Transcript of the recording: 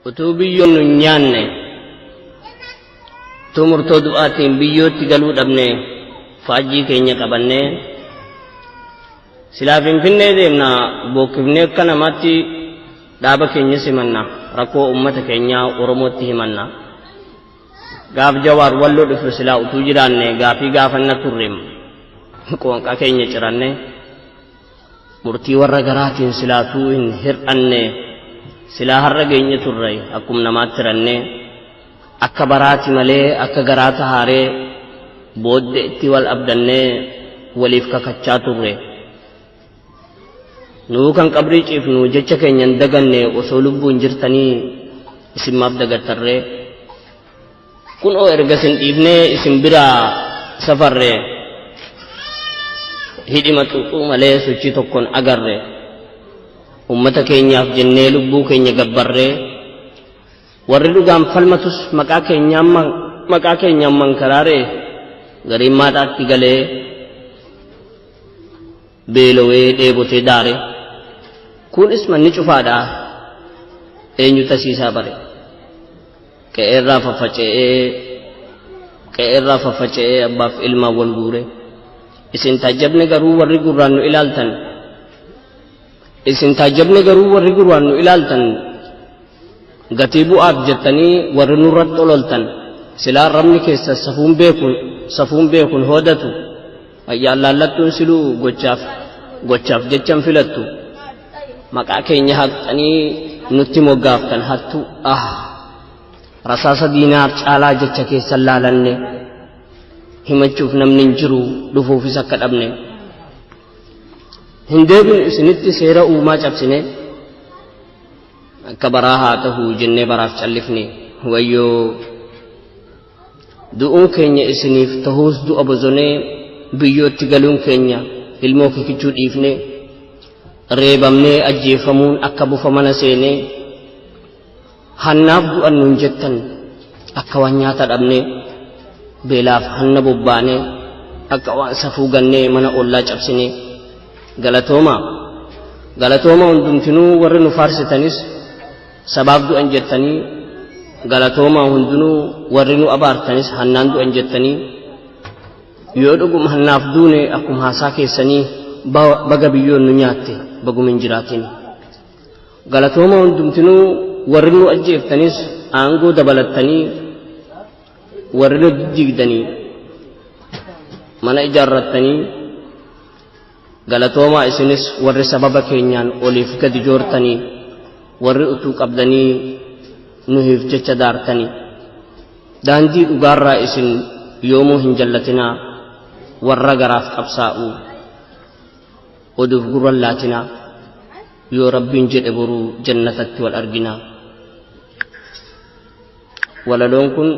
utubiyyun nunyaanne tumurtoo du'aatiin biyyootti galuu dhabne faajjii keenya qabanne silaa Finfinnee deemna bookifnee akka namaatti dhaaba keenya simanna rakkoo ummata keenyaa oromootti himanna gaaf Jawaar walloo dhufu silaa utuu jiraanne gaafii gaafanna turreem qoonqaa keenya ciranne murtii warra garaatiin silaatuu hin hir'anne silaa har'a geenye turre akkum namaatti ranne akka baraati malee akka garaata haaree boodde itti wal abdanne waliif kakachaa turre nuu kan qabrii ciifnu jecha keenyan daganne osoo lubbuun jirtanii isin maaf dagattarre kunoo erga sin dhiifnee isin biraa safarre hidhima xuuxuu malee sochii tokkoon agarre ummata keenyaaf jennee lubbuu keenya gabbarree warri dhugaan falmatus maqaa keenyaan mankaraaree gariin maadhaatti galee beelowee dheebotee daare kunis manni cufaadha eenyu tasiisaa bare qe'eerraa faffaca'ee abbaaf ilmaan wal guure isin taajjabne garuu warri gurraan nu ilaaltan gatii bu'aaf jettanii warri nurratti ololtan silaa rabni keessa safuun beekun hoodatu ayyaan laallattuun siluu gochaaf jechan filattu maqaa keenya haqxanii nutti moggaaftan hattu rasaasa diinaaf caalaa jecha keessan laalanne himachuuf namni hin jiru dhufuufis akka dhabne hin deebinu isinitti seera uumaa cabsine akka baraa haa ta'uu jennee baraaf callifne wayyoo du'uun keenya isiniif ta'uus du'a bosonee biyyootti galuun keenya ilmoo kikichuu dhiifne reebamnee ajjeefamuun akka bufa mana seenee hannaaf du'an nuun jettan akka waan nyaata dhabne beelaaf hanna bobbaane akka waan safuu gannee mana ollaa cabsine galatooma hundumtinuu warri nu faarsitanis sabaaf du'an jettanii galatooma hundinuu warri nu abaartanis hannaan du'an jettanii yoo dhuguma hannaaf duune akkuma haasaa keessanii baga biyyoon nu nyaatte bagumin jiraatin galatooma hundumtinuu warri nu ajjeeftanis aangoo dabalattanii warri nu diddiigdanii mana ijaarrattanii galatoomaa isinis warri sababa keenyaan oliif gadi joortanii warri utuu qabdanii nuhiif jecha daartanii daandii dhugaarraa isin yoomuu hin jallatinaa warra garaaf qabsaa'uu oduuf gurran laatinaa yoo rabbiin jedhe boruu jannatatti wal arginaa walaloon kun